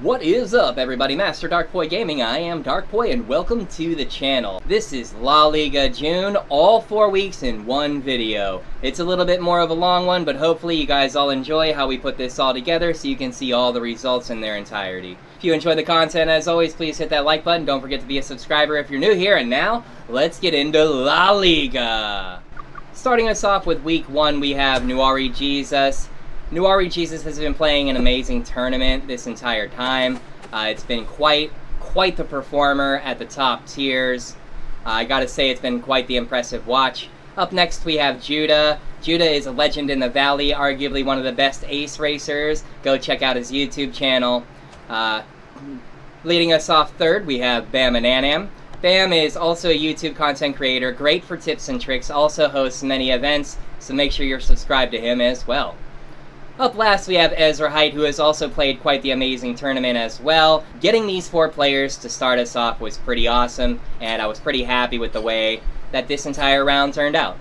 What is up, everybody? Master Darkpoi Gaming. I am Darkpoi, and welcome to the channel. This is La Liga June, all 4 weeks in one video. It's a little bit more of a long one, but hopefully you guys all enjoy how we put this all together so you can see all the results in their entirety. If you enjoy the content, as always, please hit that like button. Don't forget to be a subscriber if you're new here. And now, let's get into La Liga. Starting us off with week 1, we have Nuorijeesus. Nuorijeesus has been playing an amazing tournament this entire time. It's been quite the performer at the top tiers. I gotta say, it's been quite the impressive watch. Up next we have Judah. Judah is a legend in the Valley, arguably one of the best ace racers. Go check out his YouTube channel. Leading us off third, we have Bamananam. Bam is also a YouTube content creator, great for tips and tricks, also hosts many events, so make sure you're subscribed to him as well. Up last, we have Ezrahite, who has also played quite the amazing tournament as well. Getting these 4 players to start us off was pretty awesome, and I was pretty happy with the way that this entire round turned out.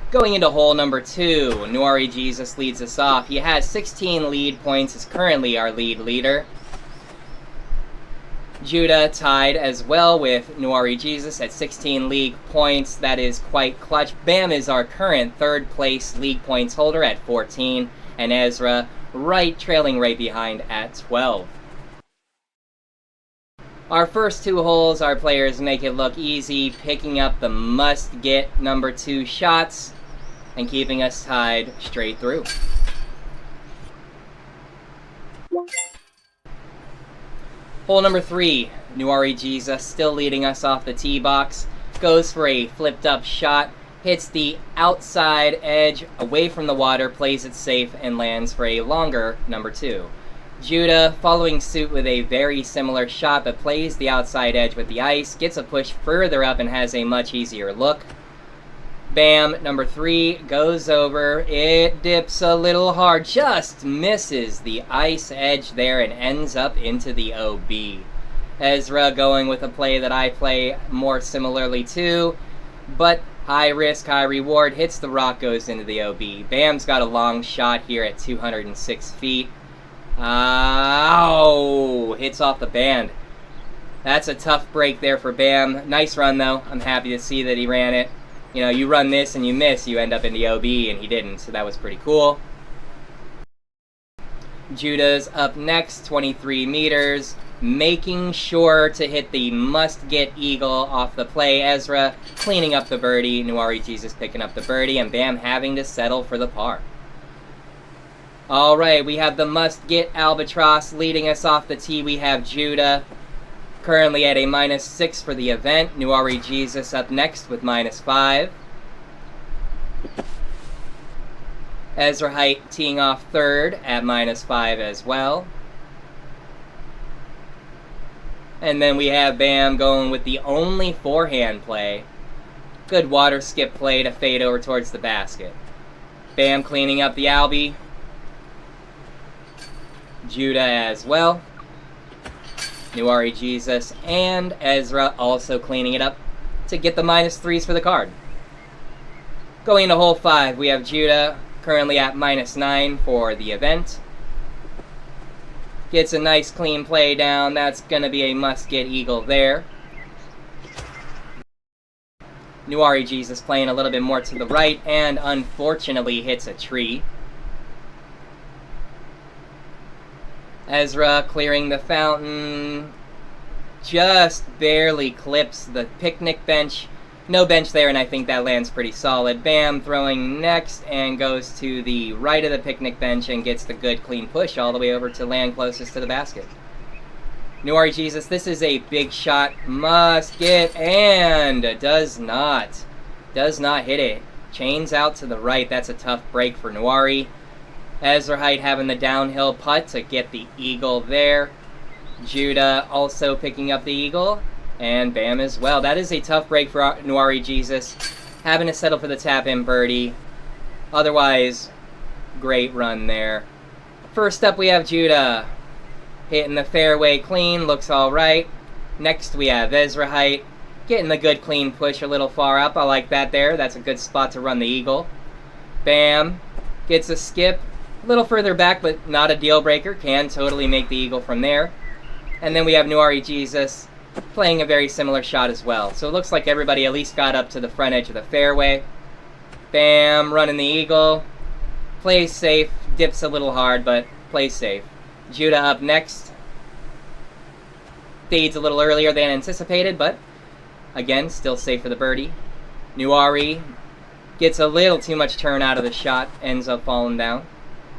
Going into hole number 2, Nuorijeesus leads us off. He has 16 lead points, is currently our lead leader. Judah tied as well with Nuorijeesus at 16 league points. That is quite clutch. Bam is our current 3rd place league points holder at 14, and Ezra trailing right behind at 12. Our first 2 holes, our players make it look easy, picking up the must-get number 2 shots and keeping us tied straight through. Hole number 3, Nuorijeesus still leading us off the tee box, goes for a flipped up shot, hits the outside edge away from the water, plays it safe, and lands for a longer number 2. Judah following suit with a very similar shot, but plays the outside edge with the ice, gets a push further up and has a much easier look. Bam, number 3, goes over, it dips a little hard, just misses the ice edge there and ends up into the OB. Ezra going with a play that I play more similarly to, but high risk, high reward, hits the rock, goes into the OB. Bam's got a long shot here at 206 feet. Ow! Hits off the band. That's a tough break there for Bam. Nice run though, I'm happy to see that he ran it. You know, you run this and you miss, you end up in the OB, and he didn't, so that was pretty cool. Judah's up next, 23 meters, making sure to hit the must-get eagle off the play. Ezra cleaning up the birdie, Nuorijeesus picking up the birdie, and Bam having to settle for the par. Alright, we have the must-get albatross leading us off the tee. We have Judah currently at a -6 for the event. Nuorijeesus up next with -5. Ezrahite teeing off 3rd at -5 as well. And then we have Bam going with the only forehand play. Good water skip play to fade over towards the basket. Bam cleaning up the Albie. Judah as well. Nuorijeesus and Ezra also cleaning it up to get the -3s for the card. Going into hole 5, we have Judah currently at -9 for the event. Gets a nice clean play down. That's going to be a must-get eagle there. Nuorijeesus playing a little bit more to the right and unfortunately hits a tree. Ezra clearing the fountain, just barely clips the picnic bench. No bench there, and I think that lands pretty solid. Bam throwing next and goes to the right of the picnic bench and gets the good clean push all the way over to land closest to the basket. Nuorijeesus, this is a big shot, must get, and does not hit it. Chains out to the right. That's a tough break for Nuori. Ezrahite having the downhill putt to get the eagle there. Judah also picking up the eagle, and Bam as well. That is a tough break for Nuorijeesus, having to settle for the tap-in birdie. Otherwise, great run there. First up, we have Judah hitting the fairway clean, looks all right. Next, we have Ezrahite getting the good clean push a little far up. I like that there. That's a good spot to run the eagle. Bam gets a skip, A little further back, but not a deal breaker. Can totally make the eagle from there. And then we have Nuorijeesus playing a very similar shot as well. So it looks like everybody at least got up to the front edge of the fairway. Bam, running the eagle. Plays safe. Dips a little hard, but plays safe. Judah up next. Fades a little earlier than anticipated, but again, still safe for the birdie. Nuori gets a little too much turn out of the shot. Ends up falling down.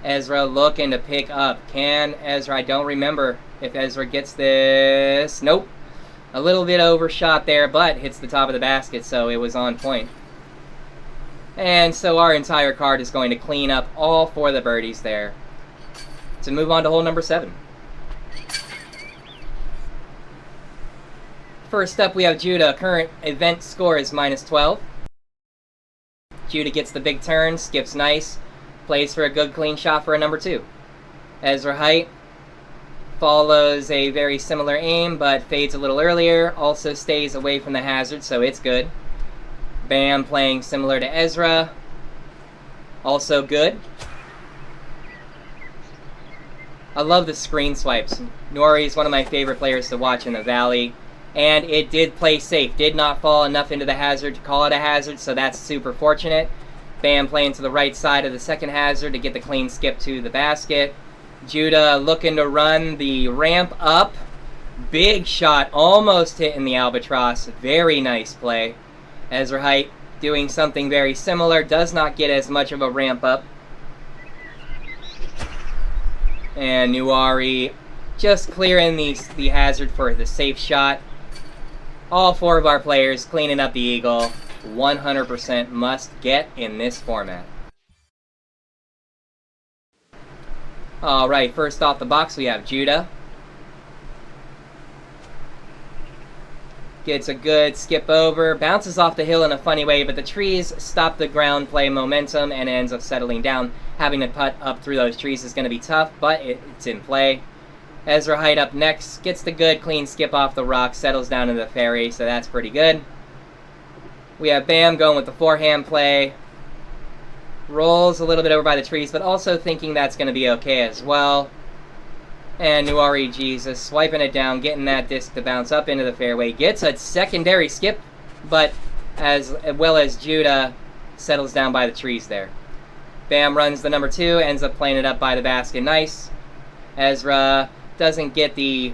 Ezra looking to pick up. Can Ezra? I don't remember if Ezra gets this. Nope. A little bit overshot there, but hits the top of the basket, so it was on point. And so our entire card is going to clean up all 4 of the birdies there to move on to hole number 7. First up, we have Judah. Current event score is -12. Judah gets the big turn, skips nice. Plays for a good clean shot for a number 2. Ezrahite follows a very similar aim, but fades a little earlier. Also stays away from the hazard, so it's good. Bam playing similar to Ezra. Also good. I love the screen swipes. Nori is one of my favorite players to watch in the Valley. And it did play safe. Did not fall enough into the hazard to call it a hazard, so that's super fortunate. Bam playing to the right side of the second hazard to get the clean skip to the basket. Judah looking to run the ramp up. Big shot, almost hitting the albatross. Very nice play. Ezrahite doing something very similar. Does not get as much of a ramp up. And Nuori just clearing the hazard for the safe shot. All 4 of our players cleaning up the eagle. 100% must get in this format. Alright, first off the box we have Judah. Gets a good skip over, bounces off the hill in a funny way, but the trees stop the ground play momentum and ends up settling down. Having to putt up through those trees is going to be tough, but it's in play. Ezrahite up next, gets the good clean skip off the rock, settles down into the fairway, so that's pretty good. We have Bam going with the forehand play. Rolls a little bit over by the trees, but also thinking that's going to be okay as well. And Nuorijeesus swiping it down, getting that disc to bounce up into the fairway. Gets a secondary skip, but as well as Judah settles down by the trees there. Bam runs the number 2, ends up playing it up by the basket. Nice. Ezra doesn't get the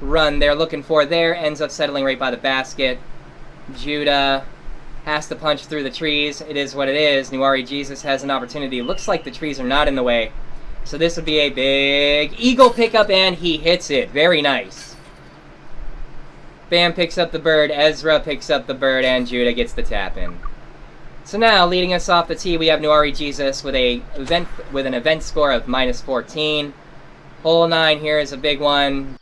run they're looking for there, ends up settling right by the basket. Judah has to punch through the trees. It is what it is. Nuorijeesus has an opportunity. Looks like the trees are not in the way. So this would be a big eagle pickup, and he hits it. Very nice. Bam picks up the bird, Ezra picks up the bird, and Judah gets the tap in. So now, leading us off the tee, we have Nuorijeesus with an event score of -14. Hole 9 here is a big one.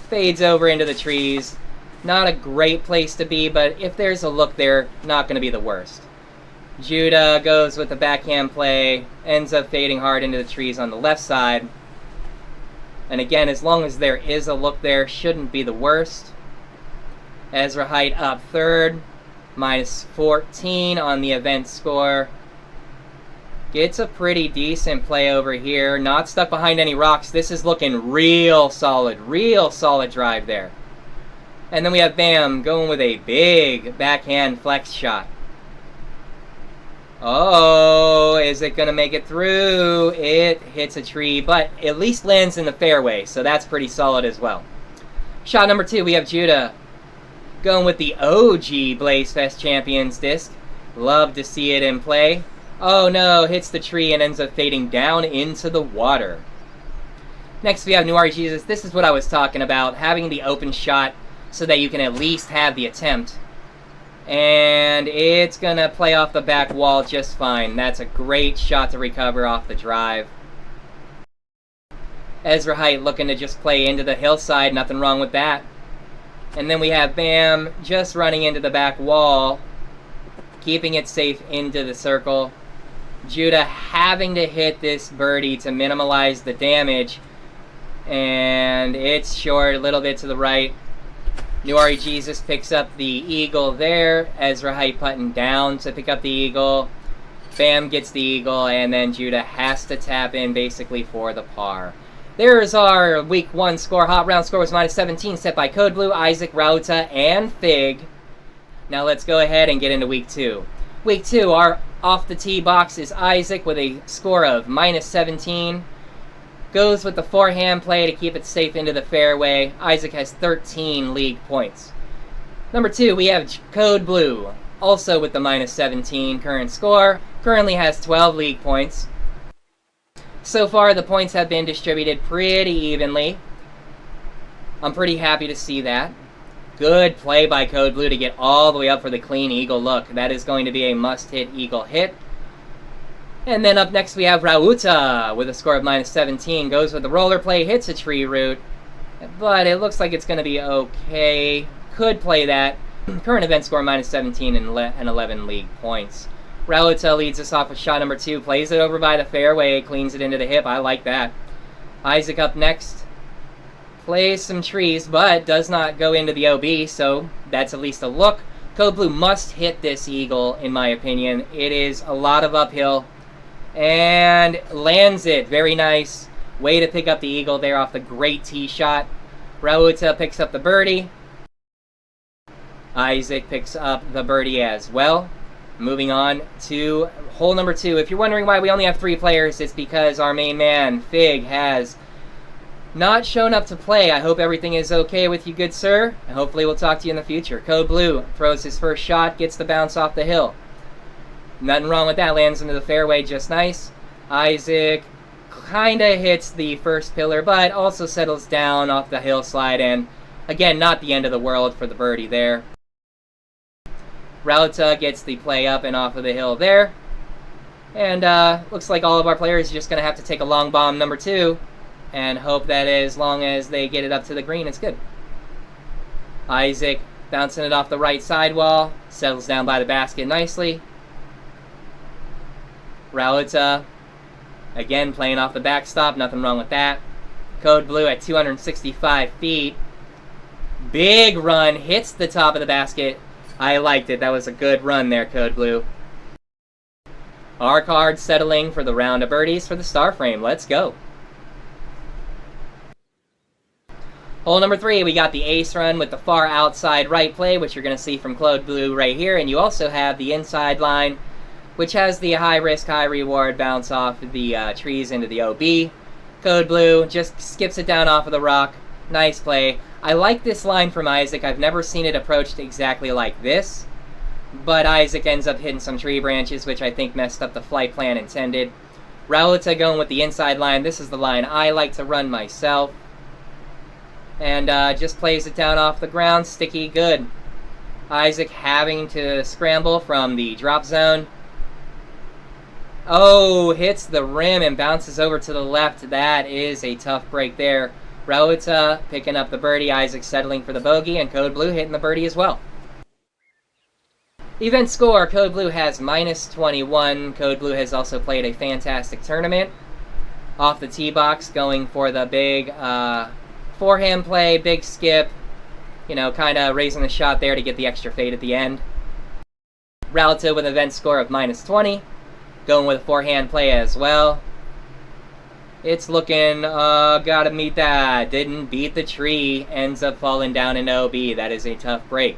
Fades over into the trees. Not a great place to be, but if there's a look there, not going to be the worst. Judah goes with the backhand play, ends up fading hard into the trees on the left side. And again, as long as there is a look there, shouldn't be the worst. Ezrahite up third, -14 on the event score. Gets a pretty decent play over here. Not stuck behind any rocks. This is looking real solid drive there. And then we have Bam going with a big backhand flex shot. Oh, is it going to make it through? It hits a tree, but at least lands in the fairway, so that's pretty solid as well. Shot number 2, we have Judah going with the OG BlazeFest Champions disc. Love to see it in play. Oh no, hits the tree and ends up fading down into the water. Next we have Nuorijeesus. This is what I was talking about, having the open shot so that you can at least have the attempt. And it's going to play off the back wall just fine. That's a great shot to recover off the drive. Ezrahite looking to just play into the hillside. Nothing wrong with that. And then we have Bam just running into the back wall, keeping it safe into the circle. Judah having to hit this birdie to minimize the damage. And it's short, a little bit to the right. Nuorijeesus picks up the eagle there. Ezrahite putting down to pick up the eagle. Bam gets the eagle, and then Judah has to tap in basically for the par. There's our Week 1 score. Hot round score was -17, set by Codeblue, Isaac, Rauta, and Fig. Now let's go ahead and get into Week 2. Week 2, our off the tee box is Isaac with a score of -17. Goes with the forehand play to keep it safe into the fairway. Isaac has 13 league points. Number 2, we have Codeblue, also with the -17 current score. Currently has 12 league points. So far, the points have been distributed pretty evenly. I'm pretty happy to see that. Good play by Codeblue to get all the way up for the clean eagle look. That is going to be a must-hit eagle hit. And then up next we have Rauta with a score of -17. Goes with the roller play, hits a tree root. But it looks like it's going to be okay. Could play that. Current event score -17 and 11 league points. Rauta leads us off with shot number 2. Plays it over by the fairway. Cleans it into the hip. I like that. Isaac up next. Plays some trees, but does not go into the OB, so that's at least a look. Codeblue must hit this eagle, in my opinion. It is a lot of uphill. And lands it. Very nice. Way to pick up the eagle there off the great tee shot. Rauta picks up the birdie. Isaac picks up the birdie as well. Moving on to hole number 2. If you're wondering why we only have 3 players, it's because our main man, Fig, has not shown up to play. I hope everything is okay with you, good sir. And hopefully we'll talk to you in the future. Codeblue throws his first shot, gets the bounce off the hill. Nothing wrong with that. Lands into the fairway just nice. Isaac kind of hits the first pillar, but also settles down off the hillside. And again, not the end of the world for the birdie there. Rauta gets the play up and off of the hill there. And looks like all of our players are just going to have to take a long bomb number 2 and hope that as long as they get it up to the green, it's good. Isaac bouncing it off the right sidewall. Settles down by the basket nicely. Rauta, again, playing off the backstop. Nothing wrong with that. Codeblue at 265 feet. Big run. Hits the top of the basket. I liked it. That was a good run there, Codeblue. Our card settling for the round of birdies for the star frame. Let's go. Hole number 3, we got the ace run with the far outside right play, which you're going to see from Codeblue right here. And you also have the inside line, which has the high risk, high reward bounce off the trees into the OB. Codeblue just skips it down off of the rock. Nice play. I like this line from Isaac. I've never seen it approached exactly like this. But Isaac ends up hitting some tree branches, which I think messed up the flight plan intended. Rauta going with the inside line. This is the line I like to run myself. And just plays it down off the ground. Sticky, good. Isaac having to scramble from the drop zone. Oh, hits the rim and bounces over to the left. That is a tough break there. Rauta picking up the birdie. Isaac settling for the bogey. And Codeblue hitting the birdie as well. Event score, Codeblue has -21. Codeblue has also played a fantastic tournament. Off the tee box, going for the big forehand play, big skip. You know, kind of raising the shot there to get the extra fade at the end. Rauta with an event score of -20. Going with a forehand play as well. It's looking, gotta meet that. Didn't beat the tree. Ends up falling down in OB. That is a tough break.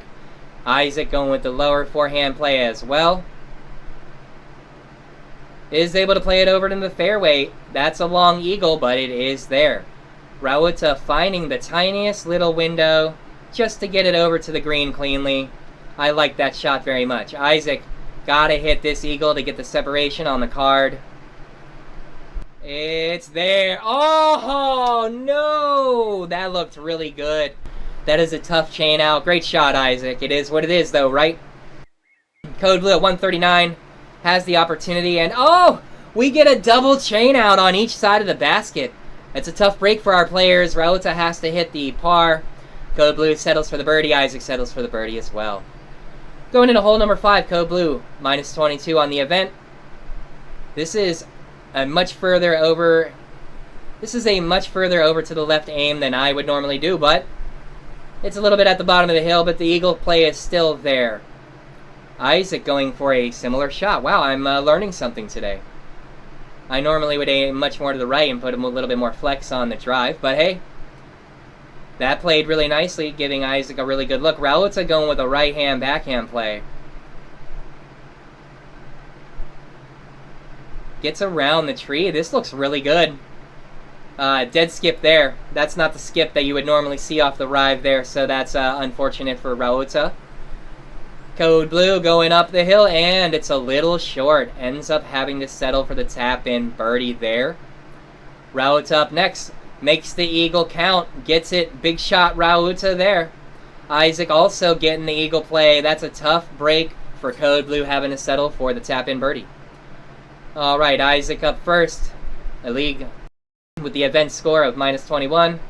Isaac going with the lower forehand play as well. Is able to play it over to the fairway. That's a long eagle, but it is there. Rauta finding the tiniest little window just to get it over to the green cleanly. I like that shot very much. Isaac gotta hit this eagle to get the separation on the card. It's there. Oh, no! That looked really good. That is a tough chain out. Great shot, Isaac. It is what it is, though, right? Codeblue at 139 has the opportunity, and oh! We get a double chain out on each side of the basket. It's a tough break for our players. Rauta has to hit the par. Codeblue settles for the birdie. Isaac settles for the birdie as well. Going into hole number 5, Codeblue, -22 on the event. This is a much further over. This is a much further over to the left aim than I would normally do, but it's a little bit at the bottom of the hill, but the eagle play is still there. Isaac going for a similar shot. Wow, I'm learning something today. I normally would aim much more to the right and put a little bit more flex on the drive, but hey, that played really nicely, giving Isaac a really good look. Rauta going with a right-hand backhand play. Gets around the tree. This looks really good. Dead skip there. That's not the skip that you would normally see off the Rive there, so that's unfortunate for Rauta. Codeblue going up the hill, and it's a little short. Ends up having to settle for the tap-in birdie there. Rauta up next. Makes the eagle count. Gets it. Big shot Rauta there. Isaac also getting the eagle play. That's a tough break for Codeblue, having to settle for the tap-in birdie. Alright, Isaac up first. A league with the event score of -21.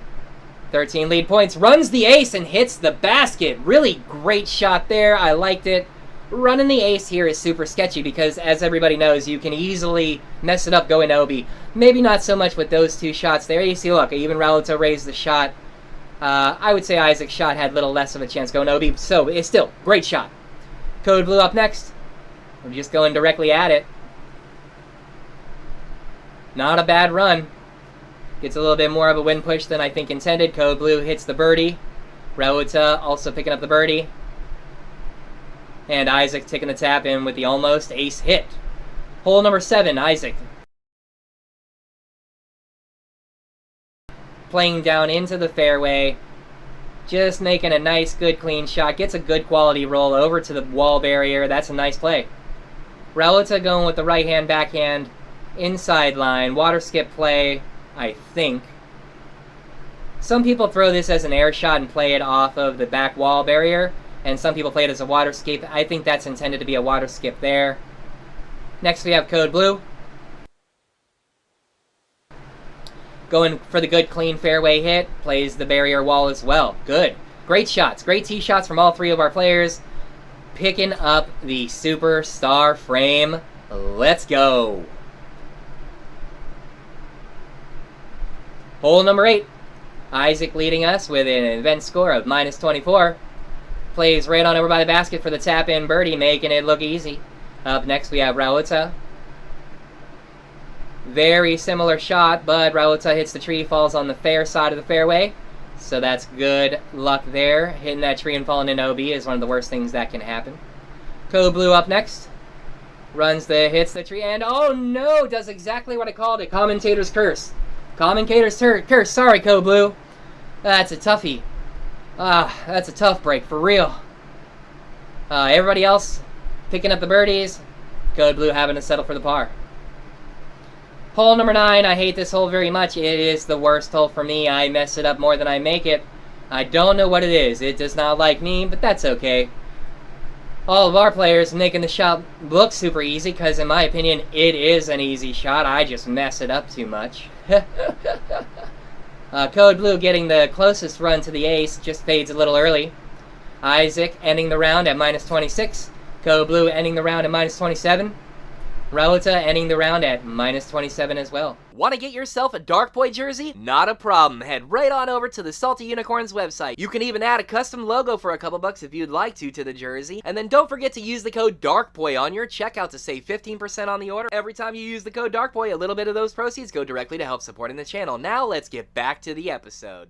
13 lead points. Runs the ace and hits the basket. Really great shot there. I liked it. Running the ace here is super sketchy because, as everybody knows, you can easily mess it up going OB. Maybe not so much with those two shots there. You see, look, even Rauta raised the shot. I would say Isaac's shot had little less of a chance going OB, so it's still great shot. Codeblue up next. We're just going directly at it. Not a bad run. Gets a little bit more of a wind push than I think intended. Codeblue hits the birdie. Rauta also picking up the birdie. And Isaac taking the tap in with the almost ace hit. Hole number 7, Isaac. Playing down into the fairway. Just making a nice, good, clean shot. Gets a good quality roll over to the wall barrier. That's a nice play. Rauta going with the right-hand backhand. Inside line. Water skip play, I think. Some people throw this as an air shot and play it off of the back wall barrier. And some people play it as a water skip. I think that's intended to be a water skip there. Next we have Codeblue. Going for the good, clean fairway hit. Plays the barrier wall as well. Good. Great shots. Great tee shots from all three of our players. Picking up the superstar frame. Let's go. Hole number 8. Isaac leading us with an event score of -24. Plays right on over by the basket for the tap-in birdie, making it look easy. Up next we have Rauta. Very similar shot, but Rauta hits the tree, falls on the fair side of the fairway. So that's good luck there. Hitting that tree and falling in OB is one of the worst things that can happen. Codeblue up next. Hits the tree, and oh no! Does exactly what I called a commentator's curse. Commentator's curse. Sorry, Codeblue. That's a toughie. That's a tough break, for real. Everybody else picking up the birdies. Codeblue having to settle for the par. Hole number 9. I hate this hole very much. It is the worst hole for me. I mess it up more than I make it. I don't know what it is. It does not like me, but that's okay. All of our players making the shot look super easy, because in my opinion, it is an easy shot. I just mess it up too much. Codeblue getting the closest run to the ace, just fades a little early. Isaac ending the round at -26. Codeblue ending the round at -27. Rauta ending the round at -27 as well. Want to get yourself a Darkpoi jersey? Not a problem. Head right on over to the Salty Unicorns website. You can even add a custom logo for a couple bucks if you'd like to the jersey. And then don't forget to use the code Darkpoi on your checkout to save 15% on the order. Every time you use the code Darkpoi, a little bit of those proceeds go directly to help supporting the channel. Now let's get back to the episode.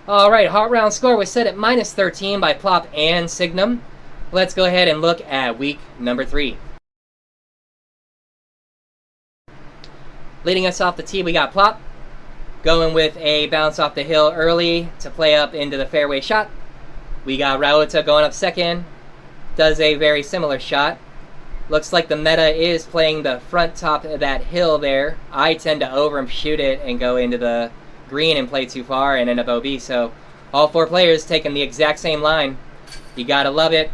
Alright, hot round score was set at -13 by Plop and Signum. Let's go ahead and look at week number 3. Leading us off the tee, we got Plop. Going with a bounce off the hill early to play up into the fairway shot. We got Rauta going up second. Does a very similar shot. Looks like the meta is playing the front top of that hill there. I tend to overshoot it and go into the green and play too far and end up OB. So all 4 players taking the exact same line. You gotta love it.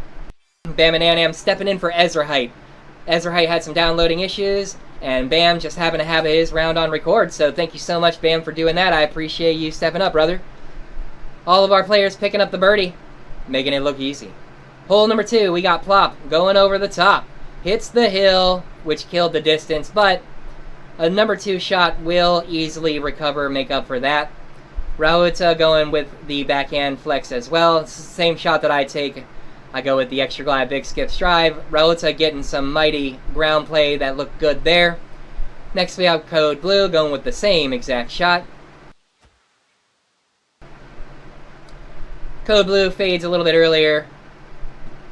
Bamananam stepping in for Ezrahite. Ezrahite had some downloading issues. And Bam just happened to have his round on record, so thank you so much, Bam, for doing that. I appreciate you stepping up, brother. All of our players picking up the birdie, making it look easy. Hole number 2, we got Plop going over the top. Hits the hill, which killed the distance, but a number 2 shot will easily recover, make up for that. Rauta going with the backhand flex as well. It's the same shot that I take. I go with the extra glide big skip drive. Rauta getting some mighty ground play that looked good there. Next we have Codeblue going with the same exact shot. Codeblue fades a little bit earlier.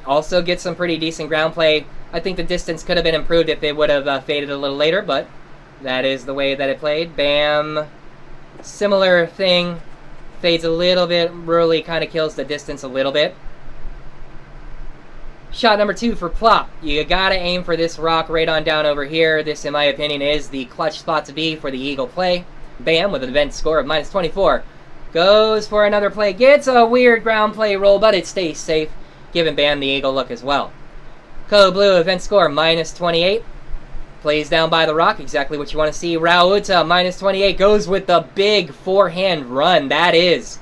Also gets some pretty decent ground play. I think the distance could have been improved if it would have faded a little later, but that is the way that it played. Bam. Similar thing. Fades a little bit, really kind of kills the distance a little bit. Shot number 2 for Plop. You gotta aim for this rock right on down over here. This, in my opinion, is the clutch spot to be for the eagle play. Bam, with an event score of -24. Goes for another play. Gets a weird ground play roll, but it stays safe, giving Bam the eagle look as well. Codeblue, event score -28. Plays down by the rock, exactly what you want to see. Rauta, -28, goes with the big forehand run. That is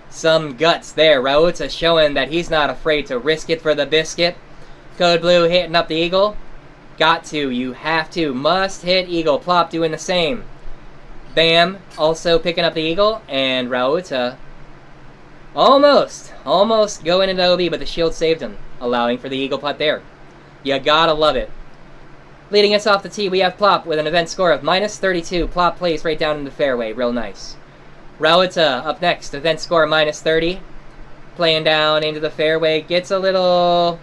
some guts there. Rauta showing that he's not afraid to risk it for the biscuit. Codeblue hitting up the eagle. Got to, you have to, must hit eagle. Plop doing the same. Bam, also picking up the eagle, and Rauta almost going into OB, but the shield saved him, allowing for the eagle putt there. You gotta love it. Leading us off the tee, we have Plop with an event score of -32. Plop plays right down in the fairway, real nice. Rauta up next, event score -30. Playing down into the fairway, gets a little...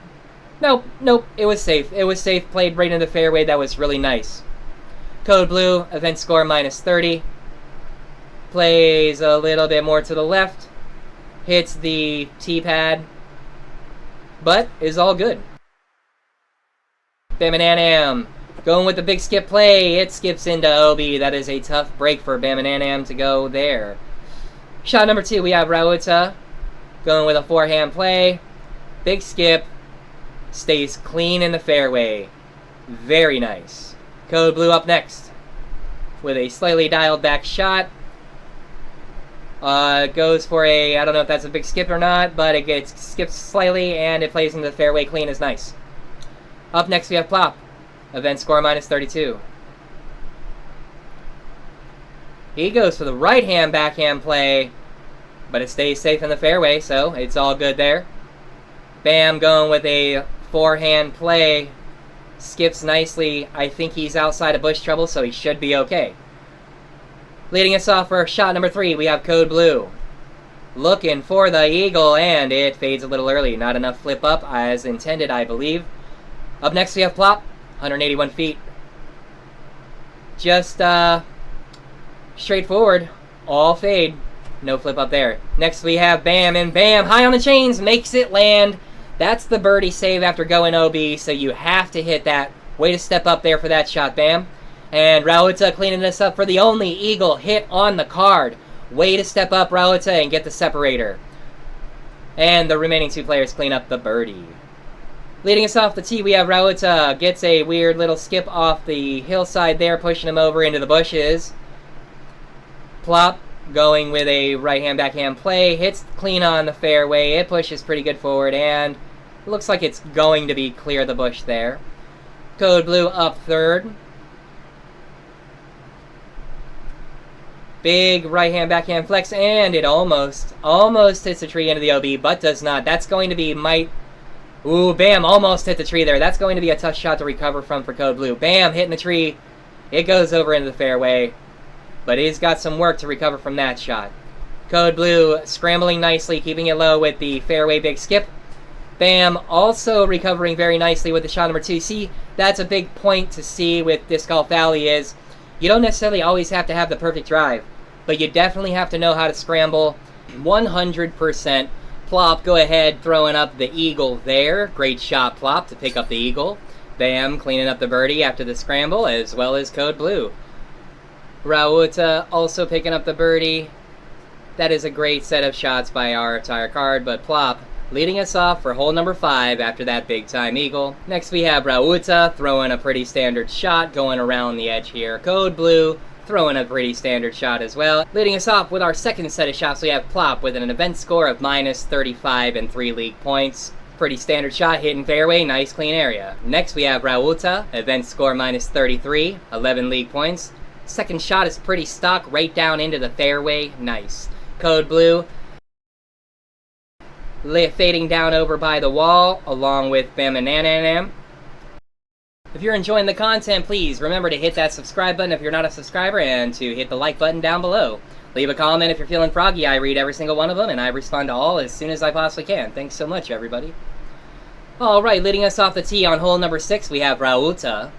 Nope, it was safe. It was safe, played right into the fairway, that was really nice. Codeblue, event score -30. Plays a little bit more to the left. Hits the tee pad, but is all good. Bamananam going with the big skip play. It skips into OB. That is a tough break for Bamananam to go there. Shot number 2, we have Rauta going with a forehand play. Big skip. Stays clean in the fairway. Very nice. Codeblue up next with a slightly dialed back shot. Goes for a, I don't know if that's a big skip or not, but it gets skipped slightly and it plays into the fairway clean as nice. Up next we have Plop. Event score -32. He goes for the right hand backhand play, but it stays safe in the fairway, so it's all good there. Bam going with a forehand play. Skips nicely. I think he's outside of bush trouble, so he should be okay. Leading us off for shot number 3, we have Codeblue. Looking for the eagle, and it fades a little early. Not enough flip up as intended, I believe. Up next we have Plop, 181 feet. Just straightforward, all fade. No flip up there. Next we have Bam, and Bam, high on the chains, makes it land. That's the birdie save after going OB, so you have to hit that. Way to step up there for that shot, Bam. And Rauta cleaning this up for the only eagle hit on the card. Way to step up, Rauta, and get the separator. And the remaining 2 players clean up the birdie. Leading us off the tee, we have Rauta. Gets a weird little skip off the hillside there, pushing him over into the bushes. Plop going with a right-hand backhand play. Hits clean on the fairway. It pushes pretty good forward, and it looks like it's going to be clear of the bush there. Codeblue up third. Big right-hand backhand flex, and it almost hits the tree into the OB, but does not. That's going to be Ooh, Bam, almost hit the tree there. That's going to be a tough shot to recover from for Codeblue. Bam, hitting the tree. It goes over into the fairway, but he's got some work to recover from that shot. Codeblue scrambling nicely, keeping it low with the fairway big skip. Bam, also recovering very nicely with the shot number 2. See, that's a big point to see with Disc Golf Valley is you don't necessarily always have to have the perfect drive, but you definitely have to know how to scramble 100%. Plop, go ahead, throwing up the eagle there. Great shot, Plop, to pick up the eagle. Bam, cleaning up the birdie after the scramble, as well as Codeblue. Rauta also picking up the birdie. That is a great set of shots by our entire card, but Plop leading us off for hole number 5 after that big-time eagle. Next we have Rauta throwing a pretty standard shot, going around the edge here. Codeblue throwing a pretty standard shot as well. Leading us off with our second set of shots, we have Plop with an event score of -35 and 3 league points. Pretty standard shot, hitting fairway, nice clean area. Next we have Rauta, event score -33, 11 league points. Second shot is pretty stock, right down into the fairway, nice. Codeblue fading down over by the wall, along with Bamananam. If you're enjoying the content, please remember to hit that subscribe button if you're not a subscriber, and to hit the like button down below. Leave a comment if you're feeling froggy. I read every single one of them, and I respond to all as soon as I possibly can. Thanks so much, everybody. Alright, leading us off the tee on hole number 6, we have Rauta.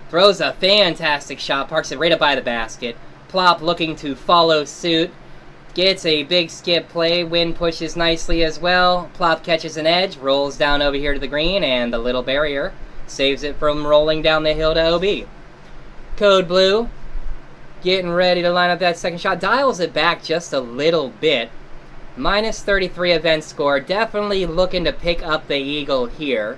Throws a fantastic shot, parks it right up by the basket. Plop looking to follow suit. Gets a big skip play, wind pushes nicely as well. Plop catches an edge, rolls down over here to the green, and the little barrier saves it from rolling down the hill to OB. Codeblue getting ready to line up that second shot, dials it back just a little bit. Minus 33 event score, definitely looking to pick up the eagle here.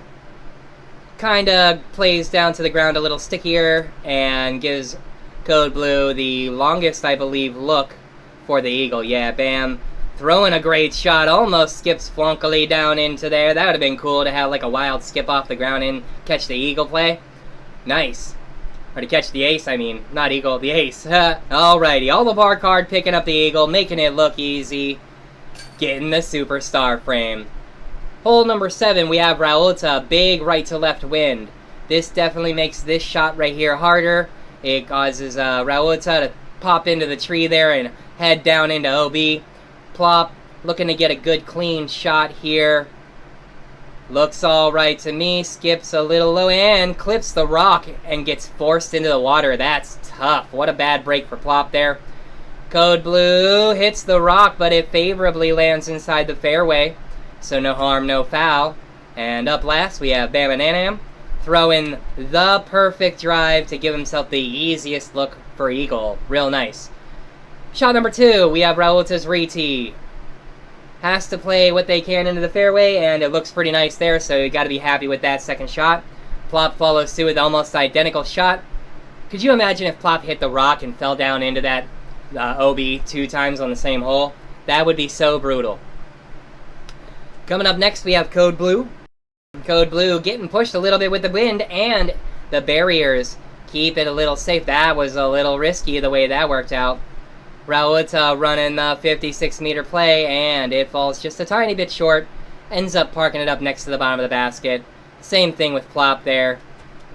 Kinda plays down to the ground a little stickier and gives Codeblue the longest, I believe, look for the eagle. Yeah, bam. Throwing a great shot, almost skips flunkily down into there. That would have been cool to have like a wild skip off the ground and catch the eagle play. Nice. Or to catch the ace, I mean. Not eagle, the ace. Alrighty, all the bar card picking up the eagle, making it look easy. Getting the superstar frame. Hole number 7, we have Rauta, big right to left wind. This definitely makes this shot right here harder. It causes Rauta to pop into the tree there and head down into OB. Plop looking to get a good clean shot here. Looks alright to me, skips a little low and clips the rock and gets forced into the water. That's tough. What a bad break for Plop there. Codeblue hits the rock, but it favorably lands inside the fairway. So no harm, no foul. And up last, we have Bamananam throwing the perfect drive to give himself the easiest look for eagle. Real nice. Shot number 2, we have Rauta's re-tee. Has to play what they can into the fairway, and it looks pretty nice there, so you got to be happy with that second shot. Plop follows suit with almost identical shot. Could you imagine if Plop hit the rock and fell down into that OB 2 times on the same hole? That would be so brutal. Coming up next, we have Codeblue. Codeblue getting pushed a little bit with the wind, and the barriers keep it a little safe. That was a little risky the way that worked out. Rauta running the 56-meter play, and it falls just a tiny bit short. Ends up parking it up next to the bottom of the basket. Same thing with Plop there.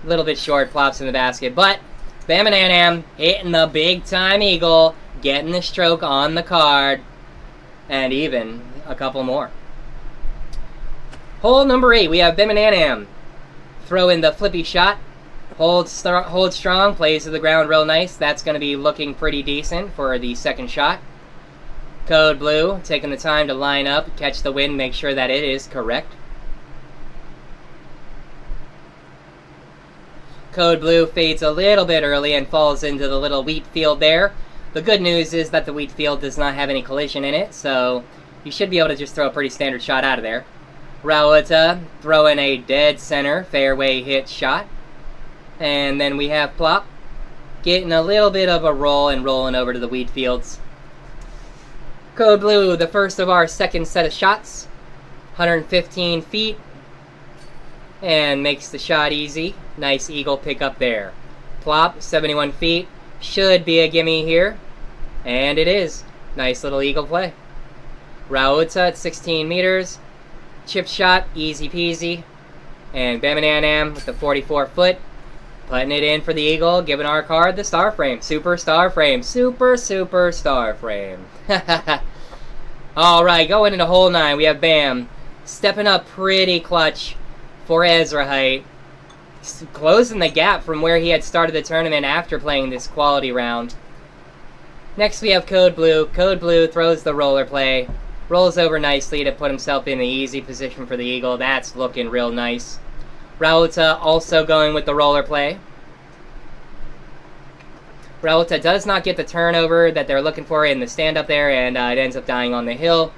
A little bit short, Plop's in the basket. But Bamananam hitting the big-time eagle, getting the stroke on the card, and even a couple more. Hole number 8, we have Bamananam throwing the flippy shot. Hold strong, plays to the ground real nice. That's going to be looking pretty decent for the second shot. Codeblue taking the time to line up, catch the wind, make sure that it is correct. Codeblue fades a little bit early and falls into the little wheat field there. The good news is that the wheat field does not have any collision in it, so you should be able to just throw a pretty standard shot out of there. Rauta throwing a dead center fairway hit shot. And then we have Plop getting a little bit of a roll and rolling over to the wheat fields. Codeblue, the first of our second set of shots. 115 feet. And makes the shot easy. Nice eagle pick up there. Plop, 71 feet. Should be a gimme here. And it is. Nice little eagle play. Rauta at 16 meters. Chip shot, easy peasy. And Bamananam with the 44-foot. Putting it in for the eagle, giving our card the star frame. Super star frame. Super star frame. Alright, going into hole 9, we have Bam. Stepping up pretty clutch for Ezrahite. Closing the gap from where he had started the tournament after playing this quality round. Next we have Codeblue. Codeblue throws the roller play. Rolls over nicely to put himself in the easy position for the eagle. That's looking real nice. Rauta also going with the roller play. Rauta does not get the turnover that they're looking for in the stand-up there, and it ends up dying on the hill.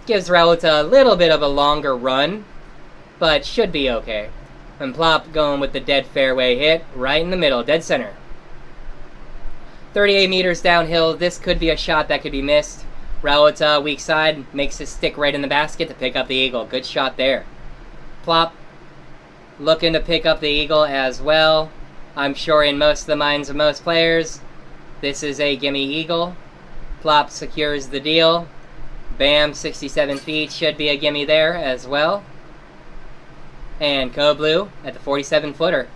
Gives Rauta a little bit of a longer run, but should be okay. And Plop going with the dead fairway hit right in the middle, dead center. 38 meters downhill. This could be a shot that could be missed. Rauta, weak side, makes it stick right in the basket to pick up the eagle. Good shot there. Plop looking to pick up the eagle as well. I'm sure in most of the minds of most players, this is a gimme eagle. Plop secures the deal. Bam, 67 feet, should be a gimme there as well. And Codeblue at the 47-footer.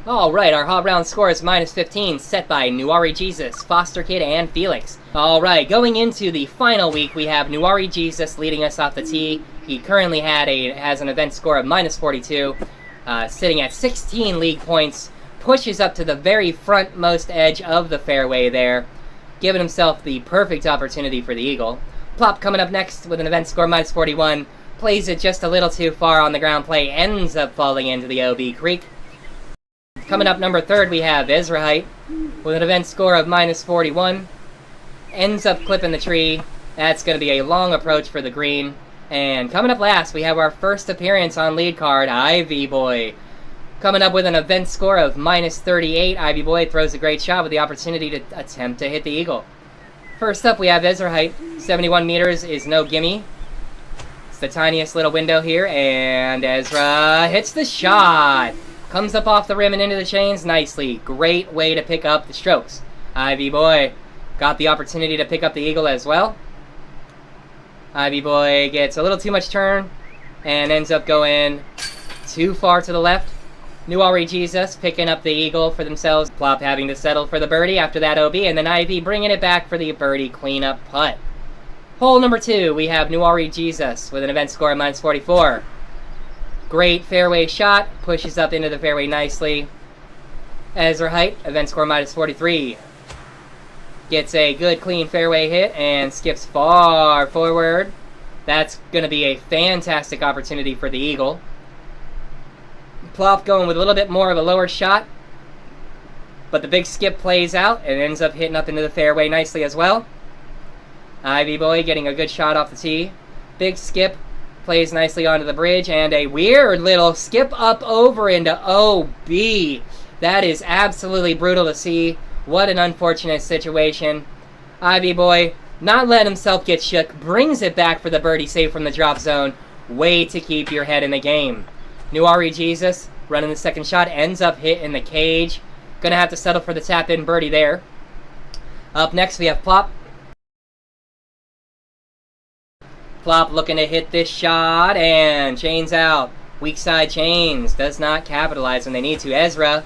Alright, our hot round score is -15, set by Nuorijeesus, Foster Kid, and Felix. Alright, going into the final week, we have Nuorijeesus leading us off the tee. He currently has an event score of -42, sitting at 16 league points, pushes up to the very frontmost edge of the fairway there, giving himself the perfect opportunity for the eagle. Plop coming up next with an event score -41, plays it just a little too far on the ground play, ends up falling into the OB creek. Coming up number 3rd, we have Ezrahite with an event score of -41. Ends up clipping the tree. That's going to be a long approach for the green. And coming up last, we have our first appearance on lead card, Iviboi. Coming up with an event score of -38, Iviboi throws a great shot with the opportunity to attempt to hit the eagle. First up, we have Ezrahite. 71 meters is no gimme. It's the tiniest little window here, and Ezra hits the shot. Comes up off the rim and into the chains nicely. Great way to pick up the strokes. Iviboi got the opportunity to pick up the eagle as well. Iviboi gets a little too much turn and ends up going too far to the left. Nuorijeesus picking up the eagle for themselves. Plop having to settle for the birdie after that OB, and then Ivy bringing it back for the birdie cleanup putt. Hole number 2, we have Nuorijeesus with an event score of -44. Great fairway shot, pushes up into the fairway nicely. Ezrahite, event score -43. Gets a good clean fairway hit and skips far forward. That's going to be a fantastic opportunity for the eagle. Plop going with a little bit more of a lower shot, but the big skip plays out and ends up hitting up into the fairway nicely as well. Iviboi getting a good shot off the tee. Big skip. Plays nicely onto the bridge, and a weird little skip up over into OB. That is absolutely brutal to see. What an unfortunate situation. Iviboi, not letting himself get shook, brings it back for the birdie save from the drop zone. Way to keep your head in the game. Nuorijeesus running the second shot, ends up hitting the cage. Gonna have to settle for the tap-in birdie there. Up next, we have Plop. Plop looking to hit this shot, and chains out. Weak side chains. Does not capitalize when they need to. Ezra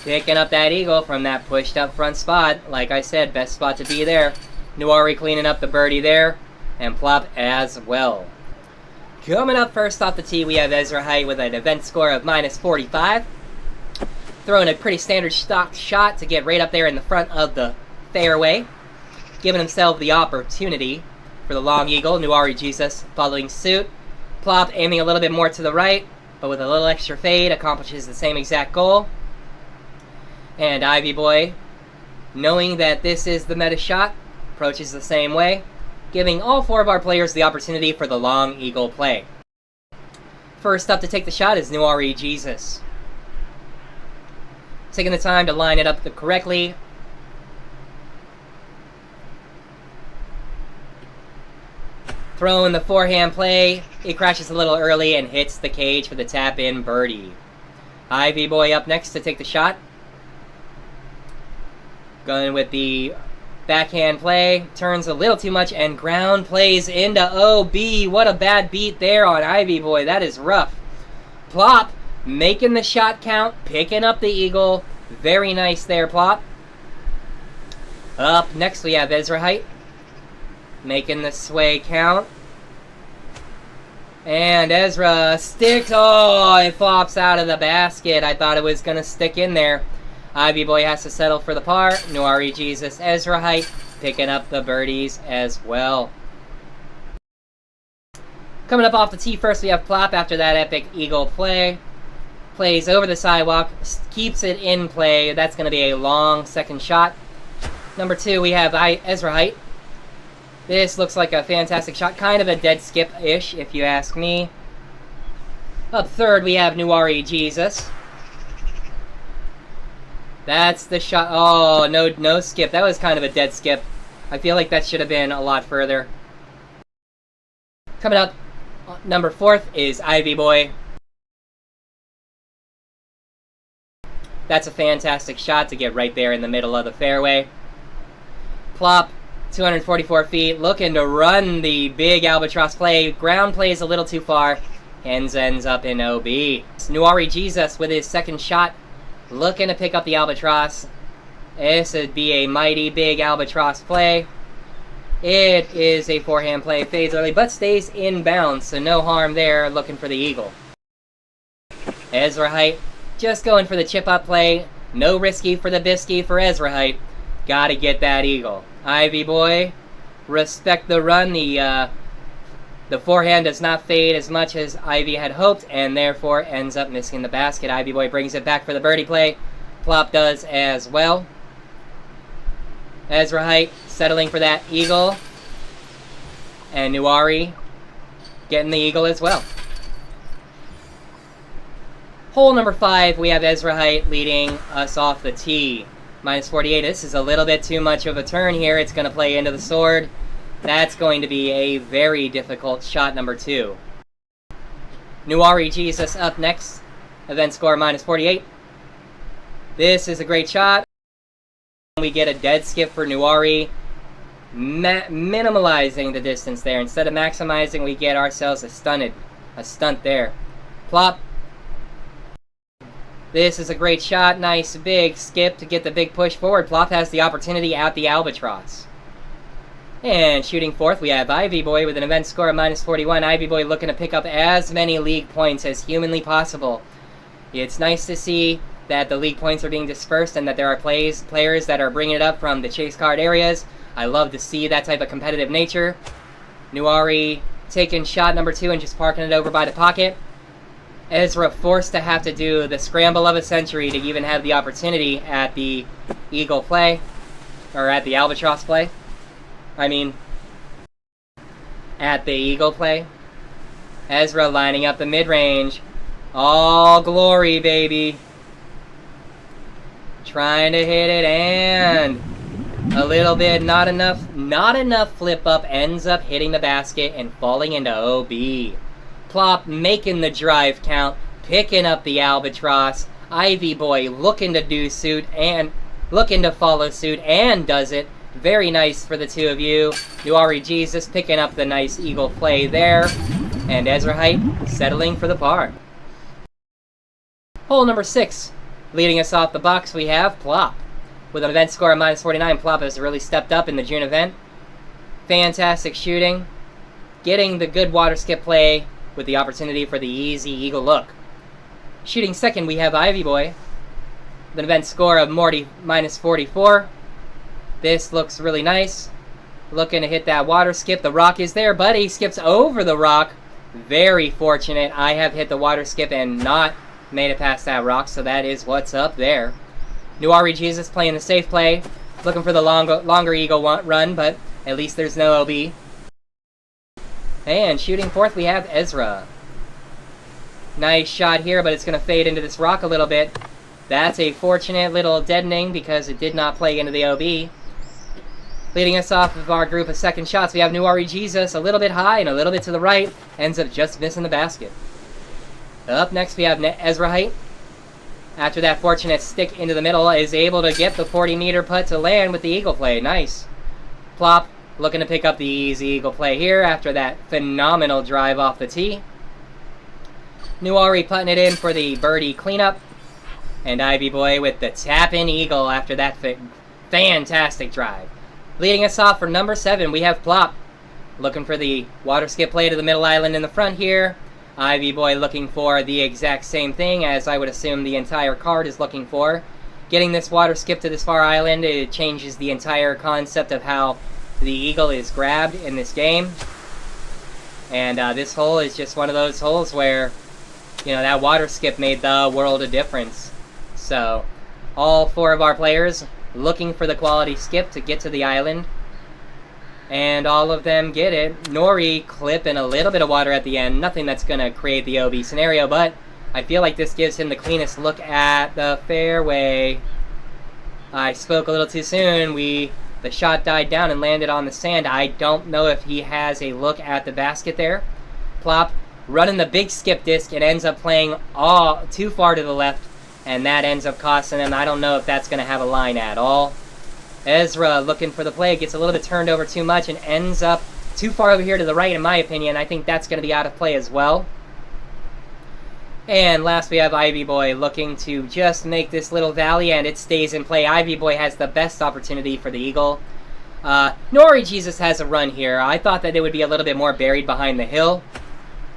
picking up that eagle from that pushed up front spot. Like I said, best spot to be there. Nuori cleaning up the birdie there, and Plop as well. Coming up first off the tee, we have Ezrahite with an event score of -45. Throwing a pretty standard stock shot to get right up there in the front of the fairway. Giving himself the opportunity for the long eagle. Nuorijeesus following suit. Plop aiming a little bit more to the right, but with a little extra fade, accomplishes the same exact goal. And Iviboi, knowing that this is the meta shot, approaches the same way, giving all 4 of our players the opportunity for the long eagle play. First up to take the shot is Nuorijeesus. Taking the time to line it up correctly. Throwing the forehand play, it crashes a little early and hits the cage for the tap-in birdie. Iviboi up next to take the shot. Going with the backhand play, turns a little too much and ground plays into OB. What a bad beat there on Iviboi, that is rough. Plop making the shot count, picking up the eagle. Very nice there, Plop. Up next we have Ezrahite. Making the sway count. And Ezra sticks. Oh, it flops out of the basket. I thought it was going to stick in there. Iviboi has to settle for the par. Nuorijeesus, Ezrahite picking up the birdies as well. Coming up off the tee first, we have Plop after that epic eagle play. Plays over the sidewalk, keeps it in play. That's going to be a long second shot. Number 2, we have Ezrahite. This looks like a fantastic shot. Kind of a dead skip-ish, if you ask me. Up third, we have Nuorijeesus. That's the shot. Oh, no skip. That was kind of a dead skip. I feel like that should have been a lot further. Coming up, number 4th is Iviboi. That's a fantastic shot to get right there in the middle of the fairway. Plop 244 feet, looking to run the big albatross play. Ground play is a little too far. Ends up in OB. Nuorijeesus with his second shot, looking to pick up the albatross. This would be a mighty big albatross play. It is a forehand play, fades early, but stays inbounds, so no harm there, looking for the eagle. Ezrahite just going for the chip-up play. No risky for the bisky for Ezrahite. Gotta get that eagle. Iviboi, respect the run. The forehand does not fade as much as Ivy had hoped, and therefore ends up missing the basket. Iviboi brings it back for the birdie play. Plop does as well. Ezrahite settling for that eagle. And Nuari getting the eagle as well. Hole number 5, we have Ezrahite leading us off the tee. Minus 48. This is a little bit too much of a turn here. It's going to play into the sword. That's going to be a very difficult shot number 2. Nuorijeesus up next. Event score minus 48. This is a great shot. We get a dead skip for Nuari. Minimalizing the distance there. Instead of maximizing, we get ourselves a stunt there. Plop. This is a great shot. Nice big skip to get the big push forward. Plop has the opportunity at the albatross. And shooting fourth, we have Iviboi with an event score of minus 41. Iviboi looking to pick up as many league points as humanly possible. It's nice to see that the league points are being dispersed and that there are players that are bringing it up from the chase card areas. I love to see that type of competitive nature. Nuari taking shot number 2 and just parking it over by the pocket. Ezra forced to have to do the scramble of a century to even have the opportunity at the eagle play, or at the albatross play. At the eagle play. Ezra lining up the mid-range. All glory, baby. Trying to hit it, and a little bit, not enough flip up, ends up hitting the basket and falling into OB. Plop making the drive count, picking up the albatross. Iviboi looking to do suit and looking to follow suit and does it. Very nice for the two of you. Nuorijeesus picking up the nice eagle play there. And Ezrahite settling for the par. Hole number 6. Leading us off the box, we have Plop. With an event score of minus 49, Plop has really stepped up in the June event. Fantastic shooting. Getting the good water skip play with the opportunity for the easy eagle look. Shooting second, we have Iviboi. With an event score of minus 44. This looks really nice. Looking to hit that water skip. The rock is there, but he skips over the rock. Very fortunate. I have hit the water skip and not made it past that rock, so that is what's up there. Nuorijeesus playing the safe play. Looking for the longer eagle run, but at least there's no OB. And shooting fourth, we have Ezra. Nice shot here, but it's going to fade into this rock a little bit. That's a fortunate little deadening because it did not play into the OB. Leading us off of our group of second shots, we have Nuorijeesus a little bit high and a little bit to the right. Ends up just missing the basket. Up next, we have Ezrahite. After that fortunate stick into the middle, is able to get the 40-meter putt to land with the eagle play. Nice. Plop looking to pick up the easy eagle play here after that phenomenal drive off the tee. Nuari putting it in for the birdie cleanup. And Iviboi with the tap-in eagle after that fantastic drive. Leading us off for number 7, we have Plop. Looking for the water skip play to the middle island in the front here. Iviboi looking for the exact same thing as I would assume the entire card is looking for. Getting this water skip to this far island, it changes the entire concept of how the eagle is grabbed in this game. And this hole is just one of those holes where, you know, that water skip made the world of difference. So, all 4 of our players looking for the quality skip to get to the island. And all of them get it. Nori clipping a little bit of water at the end. Nothing that's going to create the OB scenario, but I feel like this gives him the cleanest look at the fairway. I spoke a little too soon. The shot died down and landed on the sand. I don't know if he has a look at the basket there. Plop running the big skip disc and ends up playing too far to the left, and that ends up costing him. I don't know if that's going to have a line at all. Ezra looking for the play, gets a little bit turned over too much and ends up too far over here to the right, in my opinion. I think that's going to be out of play as well. And last we have Iviboi looking to just make this little valley, and it stays in play. Iviboi has the best opportunity for the eagle. Nuorijeesus has a run here. I thought that it would be a little bit more buried behind the hill.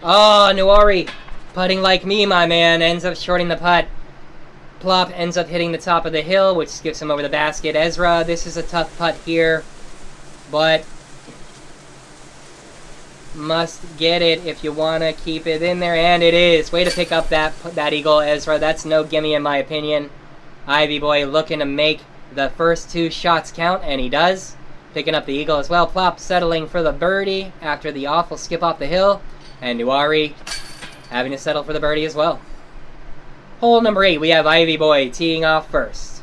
Oh, Nuori, putting like me, my man, ends up shorting the putt. Plop ends up hitting the top of the hill, which skips him over the basket. Ezra, this is a tough putt here, but must get it if you want to keep it in there, and it is. Way to pick up that eagle, Ezra. That's no gimme in my opinion. Iviboi looking to make the first 2 shots count, and he does. Picking up the eagle as well. Plop settling for the birdie after the awful skip off the hill, and Nuori having to settle for the birdie as well. Hole number 8, we have Iviboi teeing off first.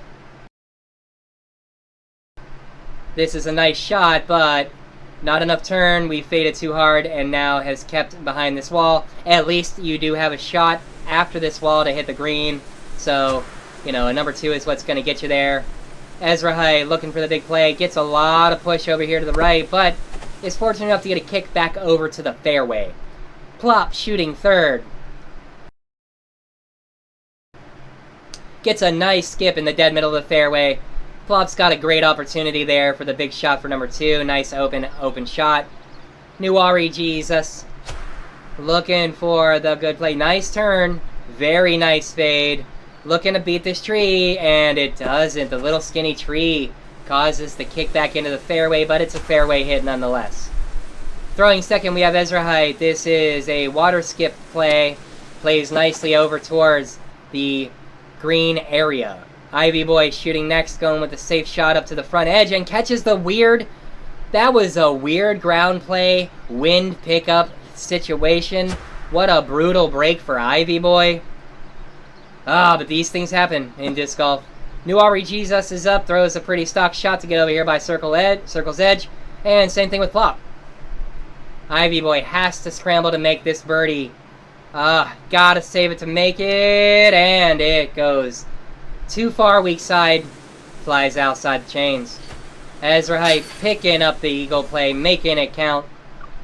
This is a nice shot, but not enough turn. We faded too hard and now has kept behind this wall. At least you do have a shot after this wall to hit the green. So, you know, a number 2 is what's going to get you there. Ezrahite looking for the big play. Gets a lot of push over here to the right, but is fortunate enough to get a kick back over to the fairway. Plop shooting third. Gets a nice skip in the dead middle of the fairway. Plop's got a great opportunity there for the big shot for number 2. Nice open shot. Nuorijeesus looking for the good play. Nice turn. Very nice fade. Looking to beat this tree, and it doesn't. The little skinny tree causes the kick back into the fairway, but it's a fairway hit nonetheless. Throwing second, we have Ezrahite. This is a water skip play. Plays nicely over towards the green area. Iviboi shooting next, going with a safe shot up to the front edge, and catches the weird... That was a weird ground play, wind pickup situation. What a brutal break for Iviboi. But these things happen in disc golf. Nuorijeesus is up, throws a pretty stock shot to get over here by Circle's Edge, and same thing with Plop. Iviboi has to scramble to make this birdie. Gotta save it to make it, and it goes too far weak side, flies outside the chains. Ezrahite picking up the eagle play, making it count.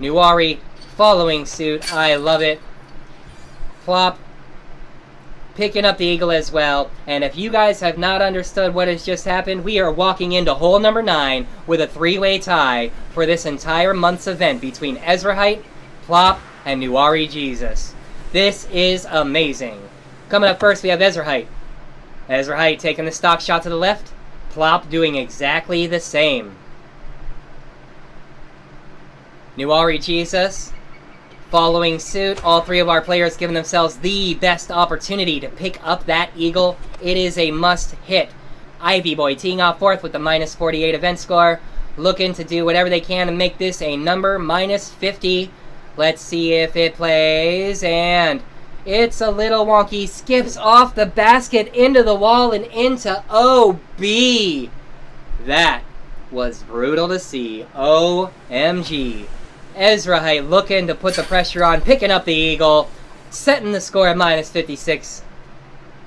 Nuori following suit, I love it. Plop picking up the eagle as well, and if you guys have not understood what has just happened, we are walking into hole number 9 with a 3-way tie for this entire month's event between Ezrahite, Plop, and Nuorijeesus. This is amazing. Coming up first, we have Ezrahite. Ezrahite taking the stock shot to the left. Plop doing exactly the same. Nuorijeesus following suit. All 3 of our players giving themselves the best opportunity to pick up that eagle. It is a must hit. Iviboi teeing off fourth with the -48 event score. Looking to do whatever they can to make this a number -50. Let's see if it plays, and it's a little wonky. Skips off the basket into the wall and into OB. That was brutal to see. OMG. Ezrahite looking to put the pressure on, picking up the eagle, setting the score at -56.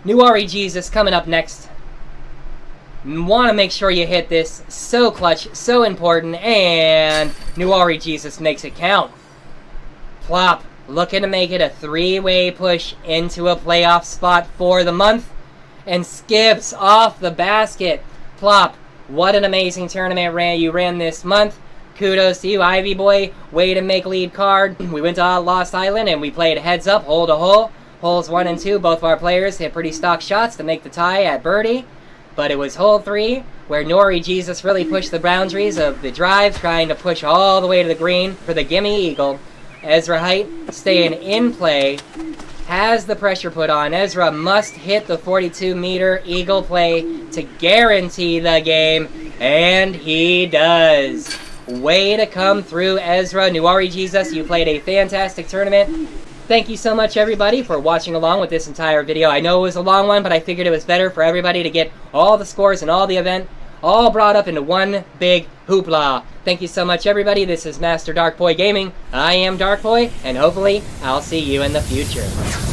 Nuorijeesus coming up next. Want to make sure you hit this. So clutch, so important, and Nuorijeesus makes it count. Plop looking to make it a 3-way push into a playoff spot for the month, and skips off the basket. Plop, what an amazing tournament you ran this month. Kudos to you, Iviboi. Way to make lead card. We went to Lost Island and we played heads up, hole to hole. Holes 1 and 2, both of our players hit pretty stock shots to make the tie at birdie. But it was hole 3 where Nuorijeesus really pushed the boundaries of the drive, trying to push all the way to the green for the gimme eagle. Ezrahite staying in play, has the pressure put on. Ezra must hit the 42-meter eagle play to guarantee the game, and he does. Way to come through, Ezra. Nuorijeesus, you played a fantastic tournament. Thank you so much, everybody, for watching along with this entire video. I know it was a long one, but I figured it was better for everybody to get all the scores and all the event all brought up into one big hoopla. Thank you so much, everybody. This is Master Darkpoi Gaming. I am Darkpoi, and hopefully I'll see you in the future.